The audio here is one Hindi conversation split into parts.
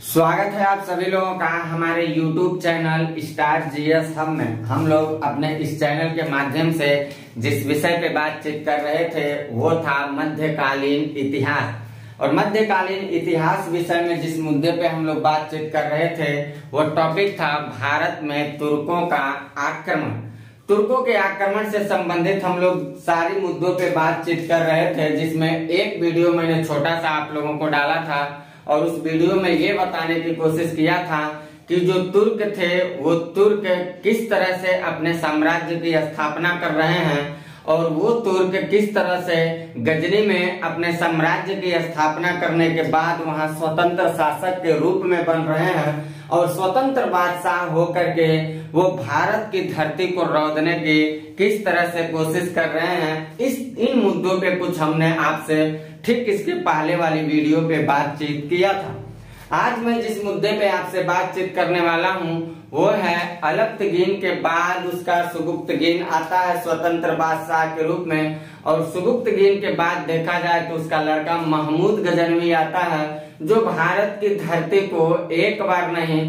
स्वागत है आप सभी लोगों का हमारे YouTube channel star GS hub में। हम लोग अपने इस चैनल के माध्यम से जिस विषय पे बातचीत कर रहे थे वो था मध्यकालीन इतिहास। और मध्यकालीन इतिहास विषय में जिस मुद्दे पे हम लोग बातचीत कर रहे थे वो टॉपिक था भारत में तुर्कों का आक्रमण। तुर्कों के आक्रमण से संबंधित हम लोग सारी मुद्दों पे बातचीत कर रहे थे, जिसमें एक वीडियो मैंने छोटा सा आप लोगों को डाला था और उस वीडियो में ये बताने की कोशिश किया था कि जो तुर्क थे वो तुर्क किस तरह से अपने साम्राज्य की स्थापना कर रहे हैं और वो तुर्क किस तरह से गजनी में अपने साम्राज्य की स्थापना करने के बाद वहां स्वतंत्र शासक के रूप में बन रहे हैं और स्वतंत्र बादशाह होकर के वो भारत की धरती को रौंदने की किस तरह से कोशिश कर रहे हैं। इन मुद्दों पे कुछ हमने आपसे ठीक इसके पहले वाली वीडियो पे बातचीत किया था। आज मैं जिस मुद्दे पे आपसे बातचीत करने वाला हूँ वो है अलप्तगीन के बाद उसका सुगुप्तगीन आता है स्वतंत्र बादशाह के रूप में, और सुगुप्तगीन के बाद देखा जाए तो उसका लड़का महमूद गजनवी आता है जो भारत की धरती को एक बार नहीं,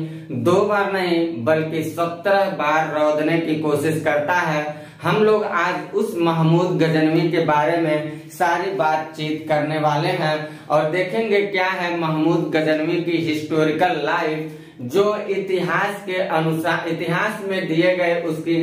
दो बार नहीं बल्कि 17 बार रौंदने की कोशिश करता है। हम लोग आज उस महमूद गजनवी के बारे में सारी बातचीत करने वाले हैं और देखेंगे क्या है महमूद गजनवी की हिस्टोरिकल लाइफ, जो इतिहास के अनुसार इतिहास में दिए गए उसकी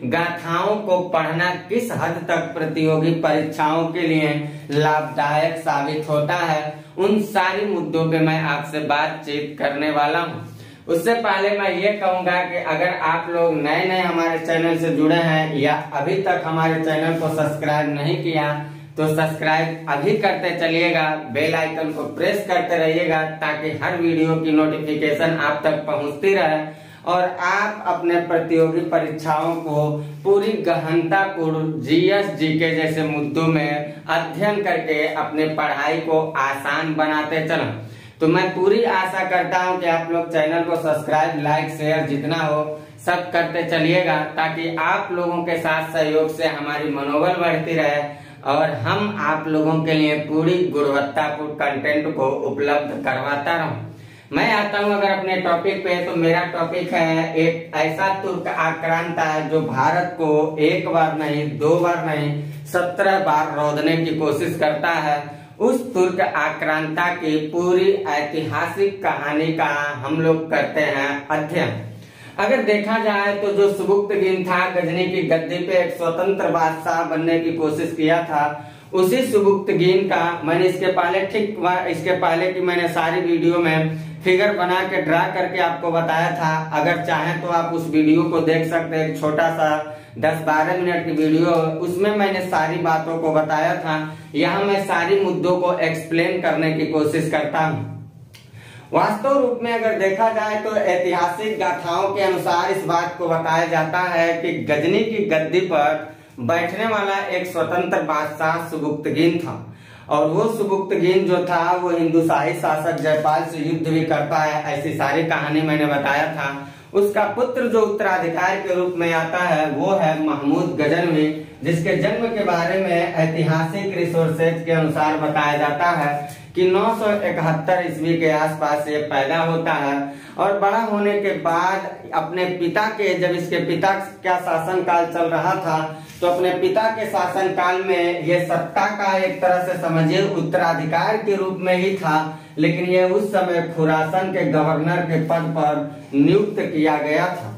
गाथाओं को पढ़ना किस हद तक प्रतियोगी परीक्षाओं के लिए लाभदायक साबित होता है। उन सारी मुद्दों पे मैं आपसे बातचीत करने वाला हूँ। उससे पहले मैं ये कहूंगा कि अगर आप लोग नए नए हमारे चैनल से जुड़े हैं या अभी तक हमारे चैनल को सब्सक्राइब नहीं किया तो सब्सक्राइब अभी करते चलिएगा, बेल आइकन को प्रेस करते रहिएगा ताकि हर वीडियो की नोटिफिकेशन आप तक पहुंचती रहे और आप अपने प्रतियोगी परीक्षाओं को पूरी गहनतापूर्ण जीएस जीके जैसे मुद्दों में अध्ययन करके अपने पढ़ाई को आसान बनाते चलें। तो मैं पूरी आशा करता हूं कि आप लोग चैनल को सब्सक्राइब, लाइक, शेयर जितना हो सब करते चलिएगा ताकि आप लोगों के साथ सहयोग से हमारी मनोबल बढ़ती रहे और हम आप लोगों के लिए पूरी गुणवत्तापूर्ण कंटेंट को उपलब्ध करवाता रहूं। मैं आता हूं अगर अपने टॉपिक पे, तो मेरा टॉपिक है एक ऐसा तुर्क आक्रांता है जो भारत को एक बार नहीं, दो बार नहीं 17 बार रौंदने की कोशिश करता है। उस तुर्क आक्रांता की पूरी ऐतिहासिक कहानी का हम लोग करते हैं अध्ययन। अगर देखा जाए तो जो सुगुप्तगीन था गजनी की गद्दी पे एक स्वतंत्र बादशाह बनने की कोशिश किया था, उसी सुगुप्तगीन का मैंने इसके पहले की मैंने सारी वीडियो में फिगर बना के ड्रा करके आपको बताया था। अगर चाहें तो आप उस वीडियो को देख सकते हैं, एक छोटा सा 10-12 मिनट की वीडियो, उसमें मैंने सारी बातों को बताया था। यहाँ मैं सारी मुद्दों को एक्सप्लेन करने की कोशिश करता हूँ। वास्तव रूप में अगर देखा जाए तो ऐतिहासिक गाथाओं के अनुसार इस बात को बताया जाता है कि गजनी की गद्दी पर बैठने वाला एक स्वतंत्र बादशाह सुगुप्तगीन था और वो सुगुप्तगीन जो था वो हिंदुशाही शासक जयपाल से युद्ध भी करता है। ऐसी सारी कहानी मैंने बताया था। उसका पुत्र जो उत्तराधिकारी के रूप में आता है वो है महमूद गजनवी, जिसके जन्म के बारे में ऐतिहासिक रिसोर्सेज के अनुसार बताया जाता है कि 971 ईस्वी के आसपास ये पैदा होता है और बड़ा होने के बाद अपने पिता के, जब इसके पिता का शासन काल चल रहा था तो अपने पिता के शासन काल में ये सत्ता का एक तरह से समझिए उत्तराधिकार के रूप में ही था, लेकिन ये उस समय खुरासन के गवर्नर के पद पर नियुक्त किया गया था।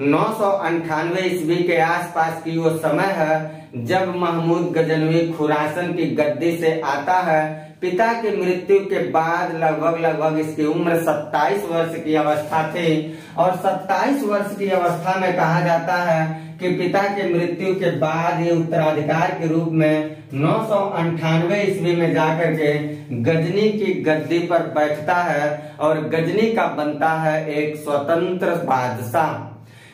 998 ईस्वी के आसपास की वो समय है जब महमूद गजनवी खुरासन की गद्दी से आता है। पिता की मृत्यु के बाद लगभग इसकी उम्र 27 वर्ष की अवस्था थी और 27 वर्ष की अवस्था में कहा जाता है कि पिता के मृत्यु के बाद ये उत्तराधिकार के रूप में 998 ईस्वी में जाकर के गजनी की गद्दी पर बैठता है और गजनी का बनता है एक स्वतंत्र बादशाह।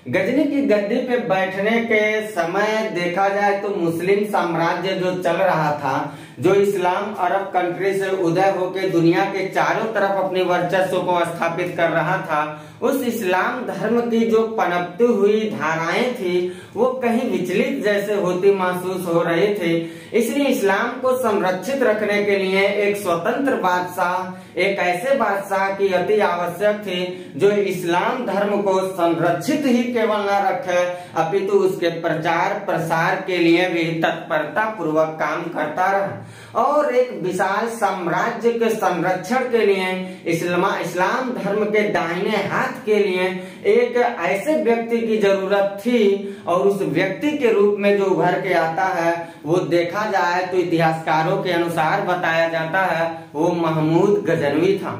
गजनी की गद्दी पे बैठने के समय देखा जाए तो मुस्लिम साम्राज्य जो चल रहा था जो इस्लाम अरब कंट्री से उदय होकर दुनिया के चारों तरफ अपने वर्चस्व को स्थापित कर रहा था, उस इस्लाम धर्म की जो पनपती हुई धाराएं थी वो कहीं विचलित जैसे होती महसूस हो रही थी। इसलिए इस्लाम को संरक्षित रखने के लिए एक स्वतंत्र बादशाह, एक ऐसे बादशाह की अति आवश्यक थी जो इस्लाम धर्म को संरक्षित ही केवल न रखे अपितु उसके प्रचार प्रसार के लिए भी तत्परता पूर्वक काम करता रहा और एक विशाल साम्राज्य के संरक्षण के लिए इस्लाम धर्म के दाहिने हाथ के लिए एक ऐसे व्यक्ति की जरूरत थी और उस व्यक्ति के रूप में जो उभर के आता है वो देखा जाए तो इतिहासकारों के अनुसार बताया जाता है वो महमूद गजनवी था।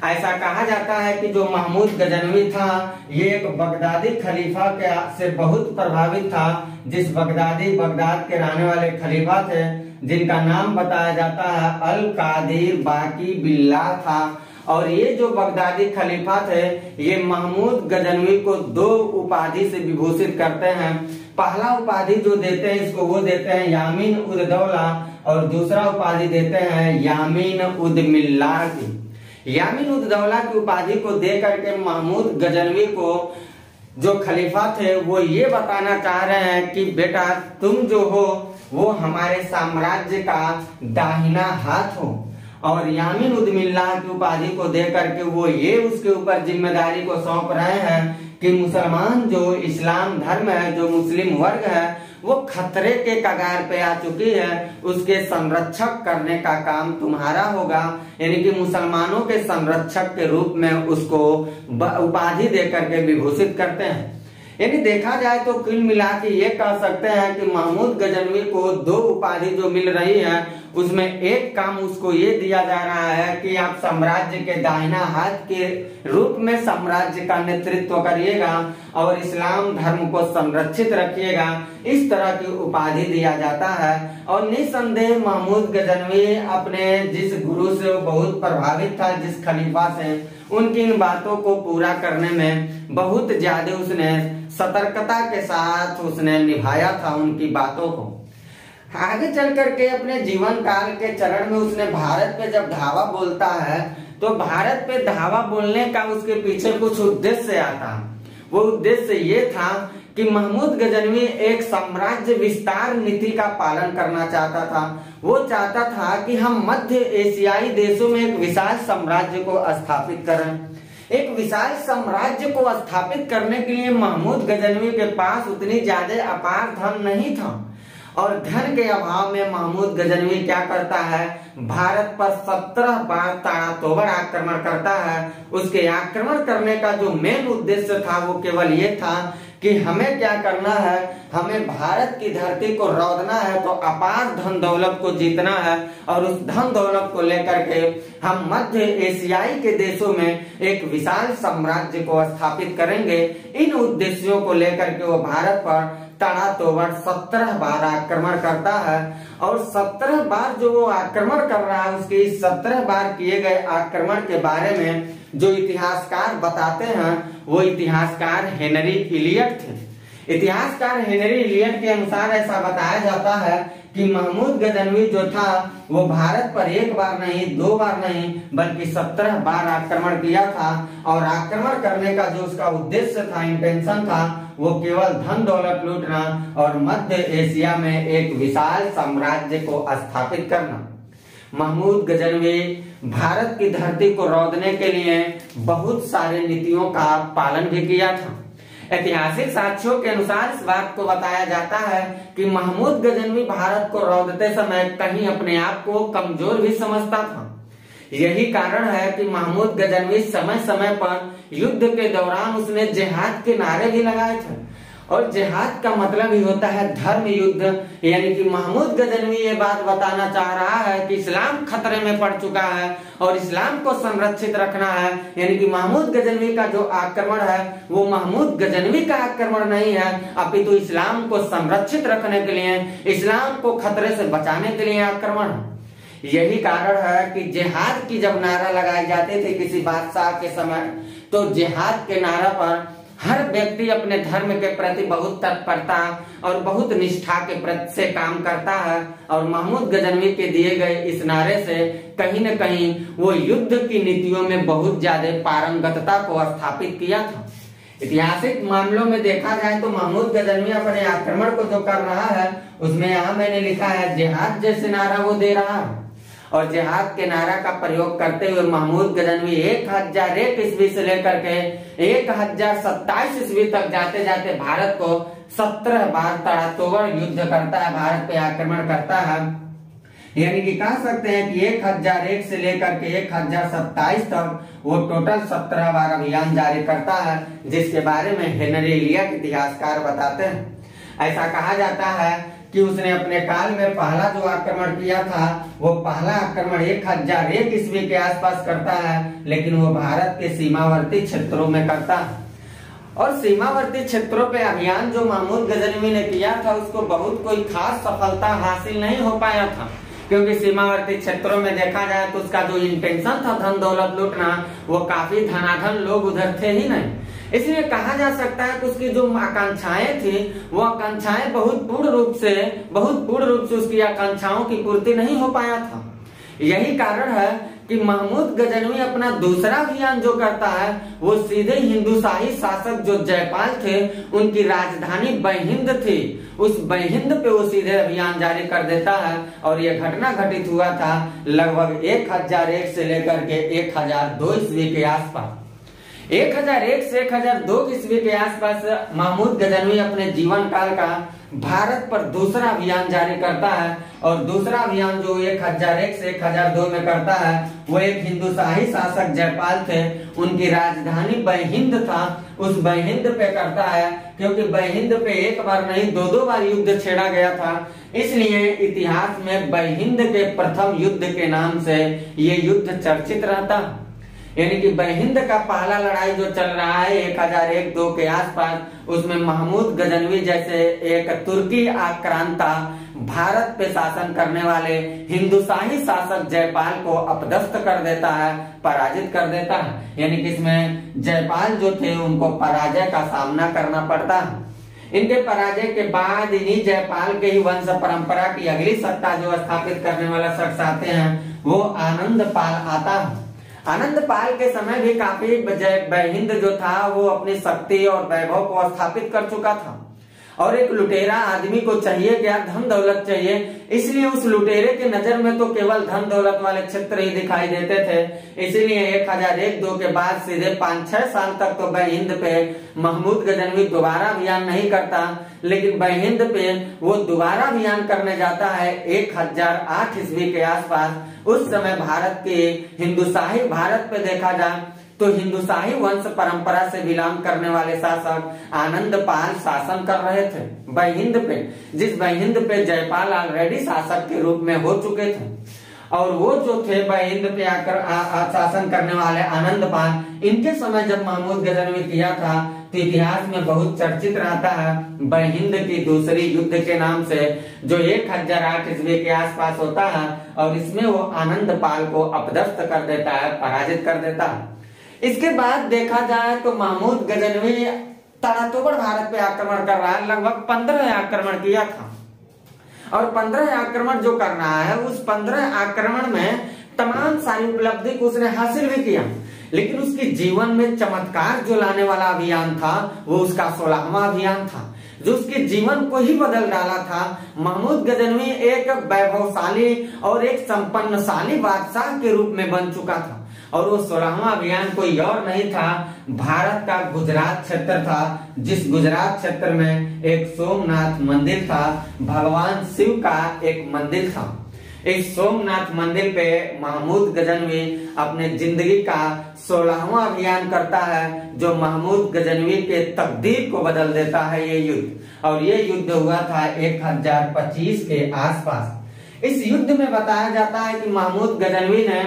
ऐसा कहा जाता है कि जो महमूद गजनवी था ये एक बगदादी खलीफा के से बहुत प्रभावित था, जिस बगदाद के रहने वाले खलीफा थे जिनका नाम बताया जाता है अल कादिर बाकी बिल्लाह था। और ये जो बगदादी खलीफा थे ये महमूद गजनवी को दो उपाधि से विभूषित करते हैं। पहला उपाधि जो देते हैं इसको वो देते हैं यामीन उद दौला और दूसरा उपाधि देते हैं यामीन उद मिल्लाह की। यामीन उद दौला की उपाधि को दे करके महमूद गजनवी को जो खलीफा थे वो ये बताना चाह रहे हैं कि बेटा तुम जो हो वो हमारे साम्राज्य का दाहिना हाथ हो, और यामीन उद मिल्लाह की उपाधि को दे करके वो ये उसके ऊपर जिम्मेदारी को सौंप रहे हैं कि मुसलमान जो इस्लाम धर्म है, जो मुस्लिम वर्ग है वो खतरे के कगार पे आ चुकी है, उसके संरक्षक करने का काम तुम्हारा होगा। यानी कि मुसलमानों के संरक्षक के रूप में उसको उपाधि दे करके विभूषित करते हैं। यानी देखा जाए तो कुल मिला के ये कह सकते हैं कि महमूद गजनवी को दो उपाधि जो मिल रही है उसमें एक काम उसको ये दिया जा रहा है कि आप साम्राज्य के दाहिना हाथ के रूप में साम्राज्य का नेतृत्व करिएगा और इस्लाम धर्म को संरक्षित रखिएगा, इस तरह की उपाधि दिया जाता है। और निसंदेह महमूद गजनवी अपने जिस गुरु से वो बहुत प्रभावित था, जिस खलीफा से, उनकी इन बातों को पूरा करने में बहुत ज्यादा उसने सतर्कता के साथ उसने निभाया था उनकी बातों को। आगे चल करके अपने जीवन काल के चरण में उसने भारत पे जब धावा बोलता है तो भारत पे धावा बोलने का उसके पीछे कुछ उद्देश्य आता है। वो उद्देश्य ये था कि महमूद गजनवी एक साम्राज्य विस्तार नीति का पालन करना चाहता था। वो चाहता था कि हम मध्य एशियाई देशों में एक विशाल साम्राज्य को स्थापित करें। एक विशाल साम्राज्य को स्थापित करने के लिए महमूद गजनवी के पास उतनी ज्यादा अपार धन नहीं था और धन के अभाव में महमूद गजनवी क्या करता है, भारत पर 17 बार ताड़ातोड़ आक्रमण करता है। उसके आक्रमण करने का जो मेन उद्देश्य था वो केवल ये था कि हमें क्या करना है, हमें भारत की धरती को रौंदना है, तो अपार धन दौलत को जीतना है और उस धन दौलत को लेकर के हम मध्य एशियाई के देशों में एक विशाल साम्राज्य को स्थापित करेंगे। इन उद्देश्यों को लेकर के वो भारत पर ताड़ातोड़ 17 बार आक्रमण करता है और 17 बार जो वो आक्रमण कर रहा है उसके 17 बार किए गए आक्रमण के बारे में जो इतिहासकार बताते हैं वो इतिहासकार हेनरी इलियट थे। इतिहासकार हेनरी इलियट के अनुसार ऐसा बताया जाता है कि महमूद गजनवी जो था वो भारत पर एक बार नहीं, 2 बार नहीं, बल्कि 17 बार आक्रमण किया था और आक्रमण करने का जो उसका उद्देश्य था, इंटेंशन था, वो केवल धन दौलत लूटना और मध्य एशिया में एक विशाल साम्राज्य को स्थापित करना। महमूद गजनवी भारत की धरती को रौंदने के लिए बहुत सारे नीतियों का पालन भी किया था। ऐतिहासिक साक्ष्यों के अनुसार इस बात को बताया जाता है कि महमूद गजनवी भारत को रौंदते समय कहीं अपने आप को कमजोर भी समझता था। यही कारण है कि महमूद गजनवी समय समय पर युद्ध के दौरान उसने जिहाद के नारे भी लगाए थे और जिहाद का मतलब ही होता है धर्म युद्ध। यानी कि महमूद गजनवी ये बात बताना चाह रहा है कि इस्लाम खतरे में पड़ चुका है और इस्लाम को संरक्षित रखना है। यानी कि महमूद गजनवी का जो आक्रमण है वो महमूद गजनवी का आक्रमण नहीं है, अपितु इस्लाम को संरक्षित रखने के लिए, इस्लाम को खतरे से बचाने के लिए आक्रमण है। यही कारण है कि जिहाद की जब नारा लगाई जाती थी किसी बादशाह के समय, तो जिहाद के नारा पर हर व्यक्ति अपने धर्म के प्रति बहुत तत्परता और बहुत निष्ठा के प्रति से काम करता है और महमूद गजनवी के दिए गए इस नारे से कहीं न कहीं वो युद्ध की नीतियों में बहुत ज्यादा पारंगतता को स्थापित किया था। ऐतिहासिक मामलों में देखा जाए तो महमूद गजनवी अपने आक्रमण को जो कर रहा है उसमें यहाँ मैंने लिखा है जिहाद जैसे नारा वो दे रहा है और जिहाद के नारा का प्रयोग करते हुए महमूद गजनवी 1001 ईस्वी से लेकर के 1027 ईस्वी तक जाते जाते भारत को 17 बार तड़ातोड़ युद्ध करता है, भारत पे आक्रमण करता है। यानी कि कह सकते हैं कि 1001 से लेकर के 1027 तक वो टोटल 17 बार अभियान जारी करता है, जिसके बारे में हेनरी इलियट इतिहासकार बताते हैं। ऐसा कहा जाता है कि उसने अपने काल में पहला जो आक्रमण किया था वो पहला आक्रमण 1001 ईस्वी के आसपास करता है, लेकिन वो भारत के सीमावर्ती क्षेत्रों में करता है। और सीमावर्ती क्षेत्रों पे अभियान जो महमूद गजनवी ने किया था उसको बहुत कोई खास सफलता हासिल नहीं हो पाया था, क्योंकि सीमावर्ती क्षेत्रों में देखा जाए तो उसका जो इंटेंशन था धन दौलत लूटना, वो काफी धनाधन लोग उधर थे ही नहीं। इसलिए कहा जा सकता है कि उसकी जो आकांक्षाएं थी वो आकांक्षाएं बहुत पूर्ण रूप से उसकी आकांक्षाओं की पूर्ति नहीं हो पाया था। यही कारण है कि महमूद गजनवी अपना दूसरा अभियान जो करता है वो सीधे हिंदुशाही शासक जो जयपाल थे उनकी राजधानी बहिंद थी, उस बहिंद पे वो सीधे अभियान जारी कर देता है। और ये घटना घटित हुआ था लगभग 1001 से लेकर के 1002 ईस्वी के आसपास। 1001 से 1002 ईस्वी के आसपास महमूद गजनवी अपने जीवन काल का भारत पर दूसरा अभियान जारी करता है और दूसरा अभियान जो 1001 से 1002 में करता है वो एक हिंदुशाही शासक जयपाल थे, उनकी राजधानी बहिंद था, उस बहिंद पे करता है। क्योंकि बहिंद पे एक बार नहीं दो बार युद्ध छेड़ा गया था, इसलिए इतिहास में बहिंद के प्रथम युद्ध के नाम से ये युद्ध चर्चित रहता है। यानी कि बहिंद का पहला लड़ाई जो चल रहा है 1001-2 के आसपास, उसमें महमूद गजनवी जैसे एक तुर्की आक्रांता भारत पे शासन करने वाले हिंदुशाही शासक जयपाल को अपदस्थ कर देता है, पराजित कर देता है। यानी कि इसमें जयपाल जो थे उनको पराजय का सामना करना पड़ता है। इनके पराजय के बाद इन्हीं जयपाल के ही वंश परंपरा की अगली सत्ता जो स्थापित करने वाला शख्स आते हैं वो आनंद पाल आता है। आनंद पाल के समय भी काफी बहिंद जो था वो अपनी शक्ति और वैभव को स्थापित कर चुका था और एक लुटेरा आदमी को चाहिए क्या, धन दौलत चाहिए, इसलिए उस लुटेरे के नजर में तो केवल धन दौलत वाले क्षेत्र ही दिखाई देते थे। इसीलिए 1001-2 के बाद सीधे 5-6 साल तक तो बहिंद पे महमूद गजनवी दोबारा अभियान नहीं करता, लेकिन बहिंद पे वो दोबारा अभियान करने जाता है 1008 ईस्वी के आसपास। उस समय भारत के हिंदुशाही भारत पे देखा जाए तो हिंदुशाही वंश परंपरा से बिलोंग करने वाले शासक आनंद पाल शासन कर रहे थे बहिंद पे, जिस बहिंद पे जयपाल ऑलरेडी शासक के रूप में हो चुके थे। और वो जो थे बहिंद पे आकर शासन करने वाले आनंद पाल, इनके समय जब महमूद गजनवी किया था तो इतिहास में बहुत चर्चित रहता है बहिंद की दूसरी युद्ध के नाम से, जो 1008 ईस्वी के आसपास होता है और इसमें वो आनंद पाल को अपदस्थ कर देता है, पराजित कर देता है। इसके बाद देखा जाए तो महमूद गजनवी ताबड़तोड़ भारत पे आक्रमण कर रहा है, लगभग 15 आक्रमण किया था और 15 आक्रमण जो कर रहा है उस 15 आक्रमण में तमाम सारी उपलब्धि को उसने हासिल भी किया, लेकिन उसके जीवन में चमत्कार जो लाने वाला अभियान था वो उसका 16वां अभियान था, जो उसके जीवन को ही बदल डाला था। महमूद गजनवी एक वैभवशाली और एक संपन्नशाली बादशाह के रूप में बन चुका था और वो 16वां अभियान कोई और नहीं था, भारत का गुजरात क्षेत्र था, जिस गुजरात क्षेत्र में एक सोमनाथ मंदिर था, भगवान शिव का एक मंदिर था। इस सोमनाथ मंदिर पे महमूद गजनवी अपने जिंदगी का 16वां अभियान करता है, जो महमूद गजनवी के तकदीर को बदल देता है ये युद्ध। और ये युद्ध हुआ था 1025 के आसपास। इस युद्ध में बताया जाता है कि महमूद गजनवी ने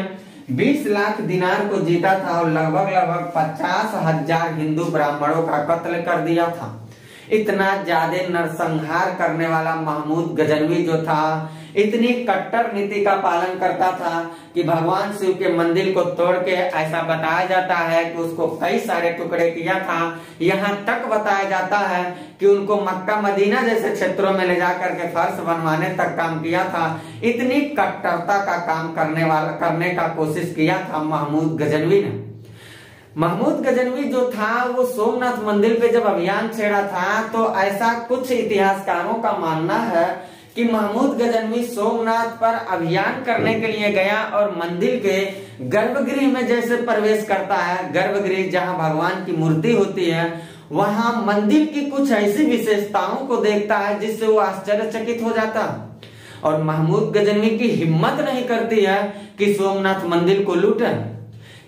20 लाख दिनार को जीता था और लगभग 50,000 हिंदू ब्राह्मणों का कत्ल कर दिया था। इतना ज्यादा नरसंहार करने वाला महमूद गजनवी जो था इतनी कट्टर नीति का पालन करता था कि भगवान शिव के मंदिर को तोड़ के ऐसा बताया जाता है कि उसको कई सारे टुकड़े किया था। यहाँ तक बताया जाता है कि उनको मक्का मदीना जैसे क्षेत्रों में ले जाकर के फर्श बनवाने तक काम किया था। इतनी कट्टरता का काम करने का कोशिश किया था महमूद गजनवी ने। महमूद गजनवी जो था वो सोमनाथ मंदिर पे जब अभियान छेड़ा था तो ऐसा कुछ इतिहासकारों का मानना है कि महमूद गजनवी सोमनाथ पर अभियान करने के लिए गया और मंदिर के गर्भगृह में जैसे प्रवेश करता है, गर्भगृह जहां भगवान की मूर्ति होती है, वहां मंदिर की कुछ ऐसी विशेषताओं को देखता है जिससे वो आश्चर्यचकित हो जाता। और महमूद गजनवी की हिम्मत नहीं करती है कि सोमनाथ मंदिर को लूटे,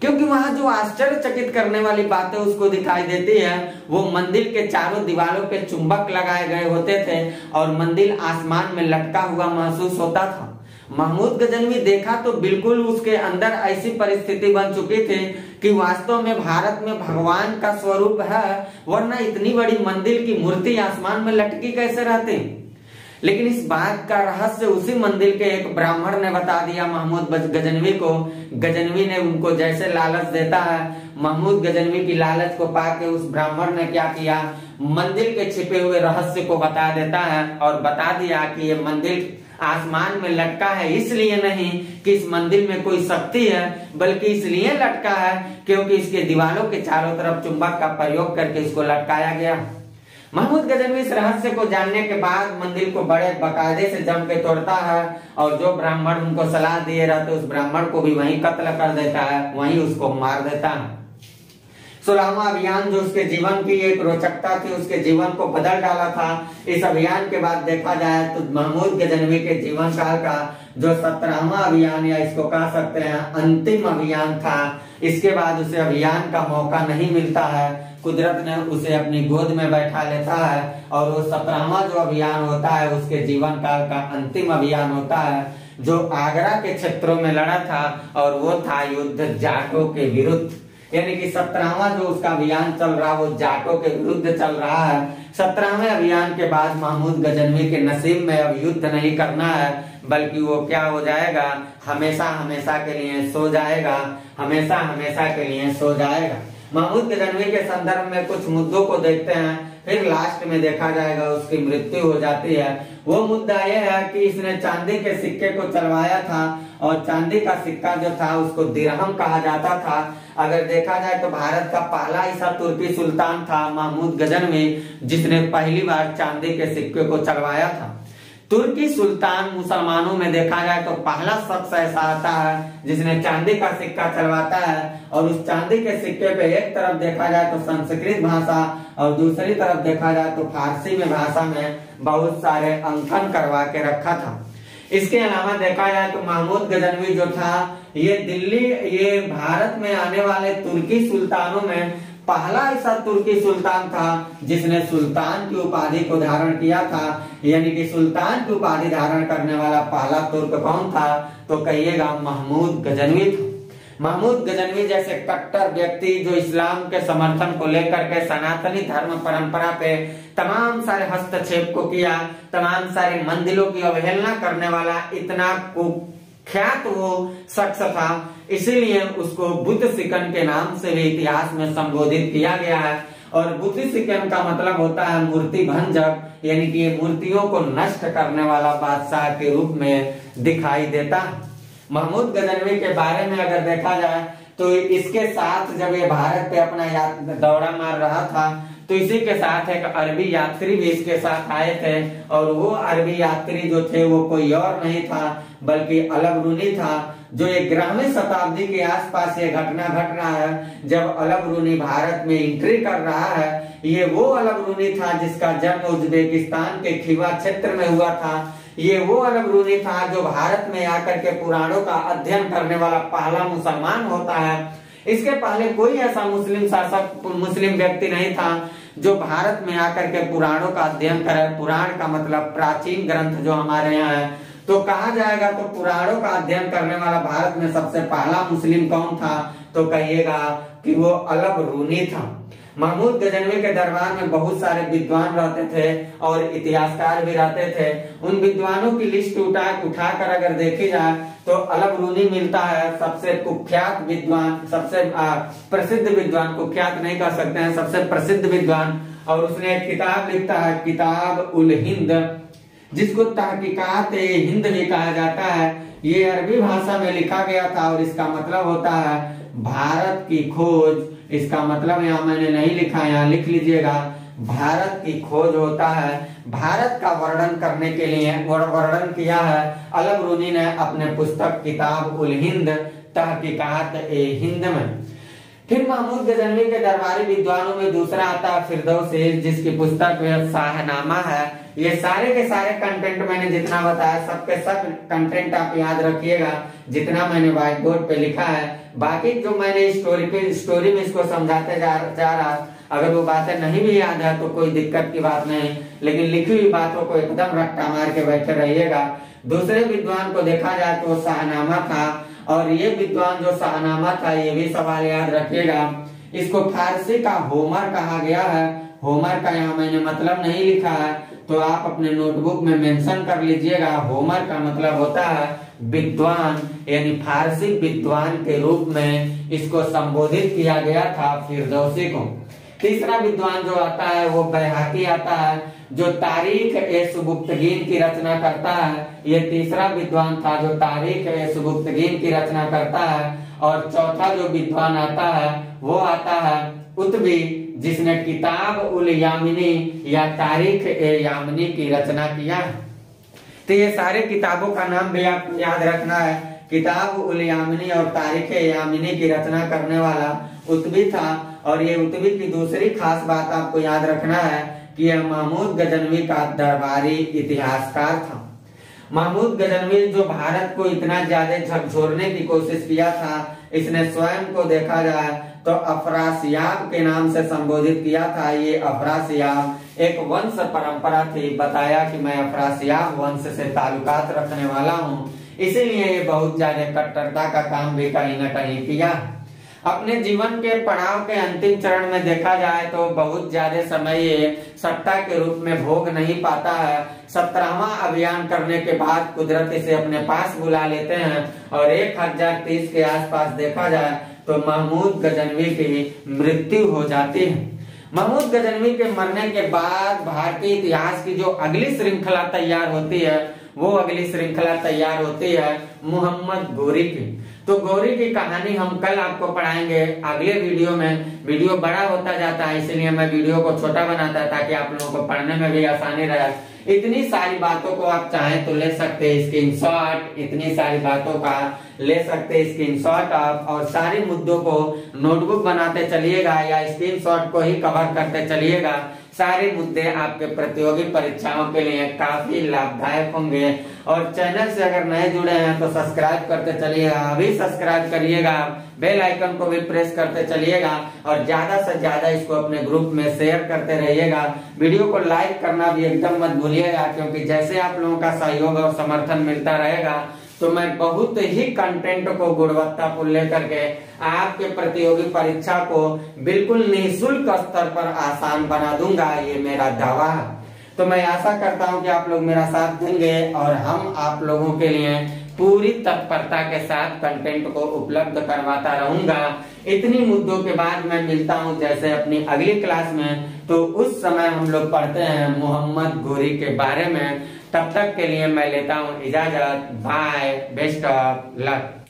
क्योंकि वहां जो आश्चर्यचकित करने वाली बातें उसको दिखाई देती है वो मंदिर के चारों दीवारों पे चुंबक लगाए गए होते थे और मंदिर आसमान में लटका हुआ महसूस होता था। महमूद गजनवी देखा तो बिल्कुल उसके अंदर ऐसी परिस्थिति बन चुकी थी कि वास्तव में भारत में भगवान का स्वरूप है, वरना इतनी बड़ी मंदिर की मूर्ति आसमान में लटकी कैसे रहती। लेकिन इस बात का रहस्य उसी मंदिर के एक ब्राह्मण ने बता दिया महमूद गजनवी को। गजनवी ने उनको जैसे लालच देता है, महमूद गजनवी की लालच को पाके उस ब्राह्मण ने क्या किया, मंदिर के छिपे हुए रहस्य को बता देता है और बता दिया कि ये मंदिर आसमान में लटका है इसलिए नहीं कि इस मंदिर में कोई शक्ति है, बल्कि इसलिए लटका है क्योंकि इसके दीवारों के चारों तरफ चुंबक का प्रयोग करके इसको लटकाया गया। महमूद गजनवी इस रहस्य को जानने के बाद मंदिर को बड़े बकायदे से जम के तोड़ता है और जो ब्राह्मण उनको सलाह दिए रहते उस ब्राह्मण को भी वहीं कत्ल कर देता है, वहीं उसको मार देता है। 16वां अभियान जो उसके जीवन की एक रोचकता थी, उसके जीवन को बदल डाला था। इस अभियान के बाद देखा जाए तो महमूद गजनवी के जीवन काल का जो 17वां अभियान या इसको कह सकते हैं अंतिम अभियान था, इसके बाद उसे अभियान का मौका नहीं मिलता है। कुदरत ने उसे अपनी गोद में बैठा लेता है और वो 17वां जो अभियान होता है उसके जीवन काल का अंतिम अभियान होता है, जो आगरा के क्षेत्रों में लड़ा था और वो था युद्ध जाटों के विरुद्ध। यानी कि 17वां जो उसका अभियान चल रहा वो जाटों के विरुद्ध चल रहा है। 17वें अभियान के बाद महमूद गजनवी के नसीब में अब युद्ध नहीं करना है, बल्कि वो क्या हो जाएगा, हमेशा हमेशा के लिए सो जाएगा, हमेशा हमेशा के लिए सो जाएगा। महमूद गजनवी के संदर्भ में कुछ मुद्दों को देखते हैं, फिर लास्ट में देखा जाएगा उसकी मृत्यु हो जाती है। वो मुद्दा यह है कि इसने चांदी के सिक्के को चलवाया था और चांदी का सिक्का जो था उसको दिरहम कहा जाता था। अगर देखा जाए तो भारत का पहला ऐसा तुर्की सुल्तान था महमूद गजनवी जिसने पहली बार चांदी के सिक्के को चलवाया था। तुर्की सुल्तान मुसलमानों में देखा जाए तो पहला शख्स ऐसा आता है जिसने चांदी का सिक्का चलवाता है और उस चांदी के सिक्के पे एक तरफ देखा जाए तो संस्कृत भाषा और दूसरी तरफ देखा जाए तो फारसी में भाषा में बहुत सारे अंकन करवा के रखा था। इसके अलावा देखा जाए तो महमूद गजनवी जो था ये भारत में आने वाले तुर्की सुल्तानों में पहला ऐसा तुर्की सुल्तान था जिसने सुल्तान की उपाधि को धारण किया था। यानी कि सुल्तान की उपाधि धारण करने वाला पहला तुर्क कौन था, तो कहिएगा महमूद गजनवी था। महमूद गजनवी जैसे कट्टर व्यक्ति जो इस्लाम के समर्थन को लेकर के सनातनी धर्म परंपरा पे तमाम सारे हस्तक्षेप को किया, तमाम सारे मंदिरों की अवहेलना करने वाला इतना ख्यात वो शख्स था, इसीलिए उसको बुद्ध सिकन के नाम से भी इतिहास में संबोधित किया गया है। और बुद्ध सिकन का मतलब होता है मूर्ति भंजक, यानी कि ये मूर्तियों को नष्ट करने वाला बादशाह के रूप में दिखाई देता है। महमूद गजनवी के बारे में अगर देखा जाए तो इसके साथ जब ये भारत पे अपना दौरा मार रहा था तो इसी के साथ एक अरबी यात्री भी इसके साथ आए थे और वो अरबी यात्री जो थे वो कोई और नहीं था बल्कि अलबरूनी था। जो 11वीं शताब्दी के आसपास ये घटना घट रहा है जब अलबरूनी भारत में एंट्री कर रहा है। ये वो अलबरूनी था जिसका जन्म उज्बेकिस्तान के खीवा क्षेत्र में हुआ था। ये वो अलबरूनी था जो भारत में आकर के पुराणों का अध्ययन करने वाला पहला मुसलमान होता है। इसके पहले कोई ऐसा मुस्लिम शासक मुस्लिम व्यक्ति नहीं था जो भारत में आकर के पुराणों का अध्ययन करे। पुराण का मतलब प्राचीन ग्रंथ जो हमारे यहाँ है, तो कहा जाएगा तो पुराणों का अध्ययन करने वाला भारत में सबसे पहला मुस्लिम कौन था, तो कहिएगा कि वो अलब रूनी था। महमूद गजनवी के दरबार में बहुत सारे विद्वान रहते थे और इतिहासकार भी रहते थे। उन विद्वानों की लिस्ट उठाकर अगर देखी जाए तो अलब रूनी मिलता है सबसे कुख्यात विद्वान, सबसे प्रसिद्ध विद्वान, कुख्यात नहीं कह सकते हैं, सबसे प्रसिद्ध विद्वान। और उसने एक किताब लिखता है, किताब उल हिंद, जिसको तहकीकात हिंद भी कहा जाता है। ये अरबी भाषा में लिखा गया था और इसका मतलब होता है भारत की खोज। इसका मतलब यहाँ मैंने नहीं लिखा, यहाँ लिख लीजिएगा, भारत की खोज होता है। भारत का वर्णन करने के लिए वर्णन किया है अलब रूनी ने अपने पुस्तक किताब उल हिंद, तहकीकात हिंद में। फिर महमूद गजनवी के दरबारी विद्वानों में दूसरा आता है फिरदौसी, जिसकी पुस्तक शाहनामा है। ये सारे के सारे कंटेंट मैंने जितना बताया सबके सब कंटेंट आप याद रखिएगा, जितना मैंने व्हाइट बोर्ड पे लिखा है। बाकी जो मैंने स्टोरी में इसको समझाते जा रहा, अगर वो बातें नहीं भी याद है तो कोई दिक्कत की बात नहीं, लेकिन लिखी हुई बातों को एकदम रट्टा मार के बैठे रहिएगा। दूसरे विद्वान को देखा जाए तो शाहनामा था, और ये विद्वान जो शाहनामा था, ये भी सवाल याद रखिएगा, इसको फारसी का होमर कहा गया है। होमर का यहाँ मैंने मतलब नहीं लिखा है, तो आप अपने नोटबुक में मेंशन कर लीजिएगा। होमर का मतलब होता है विद्वान, यानी फारसी विद्वान के रूप में इसको संबोधित किया गया था फिरदौसी को। तीसरा विद्वान जो आता है वो बैहाकी आता है, जो तारीख ए सुबुक्तगीन की रचना करता है। ये तीसरा विद्वान था जो तारीख ए सुबुक्तगीन की रचना करता है। और चौथा जो विद्वान आता है वो आता है उत्बी, जिसने किताब उल यामिनी या तारीख ए यामिनी की रचना किया। तो ये सारे किताबों का नाम भी आपको याद रखना है। किताब उल यामिनी और तारीख ए यामिनी की रचना करने वाला उत्बी था। और ये उत्बी की दूसरी खास बात आपको याद रखना है कि यह महमूद गजनवी का दरबारी इतिहासकार था। महमूद गजनवी जो भारत को इतना ज्यादा झकझोरने की कोशिश किया था, इसने स्वयं को देखा जाए तो अफरासियाब के नाम से संबोधित किया था। ये अफरासियाब एक वंश परंपरा थी। बताया कि मैं अफरासियाब वंश से ताल्लुकात रखने वाला हूँ, इसीलिए ये बहुत ज्यादा कट्टरता का काम भी कहीं न कहीं किया। अपने जीवन के पड़ाव के अंतिम चरण में देखा जाए तो बहुत ज्यादा समय ये सत्ता के रूप में भोग नहीं पाता है। 17वां अभियान करने के बाद कुदरत इसे अपने पास बुला लेते हैं और 1030 के आसपास देखा जाए तो महमूद गजनवी की मृत्यु हो जाती है। महमूद गजनवी के मरने के बाद भारतीय इतिहास की जो अगली श्रृंखला तैयार होती है, वो अगली श्रृंखला तैयार होती है मोहम्मद गोरी की। तो गौरी की कहानी हम कल आपको पढ़ाएंगे अगले वीडियो में। वीडियो बड़ा होता जाता है, इसलिए मैं वीडियो को छोटा बनाता है ताकि आप लोगों को पढ़ने में भी आसानी रहे। इतनी सारी बातों को आप चाहें तो ले सकते हैं स्क्रीनशॉट, इतनी सारी बातों का ले सकते हैं स्क्रीनशॉट आप, और सारे मुद्दों को नोटबुक बनाते चलिएगा या स्क्रीनशॉट को ही कवर करते चलिएगा। सारे मुद्दे आपके प्रतियोगी परीक्षाओं के लिए काफी लाभदायक होंगे। और चैनल से अगर नए जुड़े हैं तो सब्सक्राइब करते चलिएगा, अभी सब्सक्राइब करिएगा, बेल आइकन को भी प्रेस करते चलिएगा और ज्यादा से ज्यादा इसको अपने ग्रुप में शेयर करते रहिएगा। वीडियो को लाइक करना भी एकदम मत भूलिएगा, क्योंकि जैसे आप लोगों का सहयोग और समर्थन मिलता रहेगा तो मैं बहुत ही कंटेंट को गुणवत्तापूर्ण लेकर के आपके प्रतियोगी परीक्षा को बिल्कुल निःशुल्क स्तर पर आसान बना दूंगा, ये मेरा दावा है। तो मैं आशा करता हूं कि आप लोग मेरा साथ देंगे और हम आप लोगों के लिए पूरी तत्परता के साथ कंटेंट को उपलब्ध करवाता रहूंगा। इतनी मुद्दों के बाद मैं मिलता हूं जैसे अपनी अगली क्लास में, तो उस समय हम लोग पढ़ते हैं मोहम्मद गोरी के बारे में। तब तक के लिए मैं लेता हूं इजाजत। Bye, best of luck.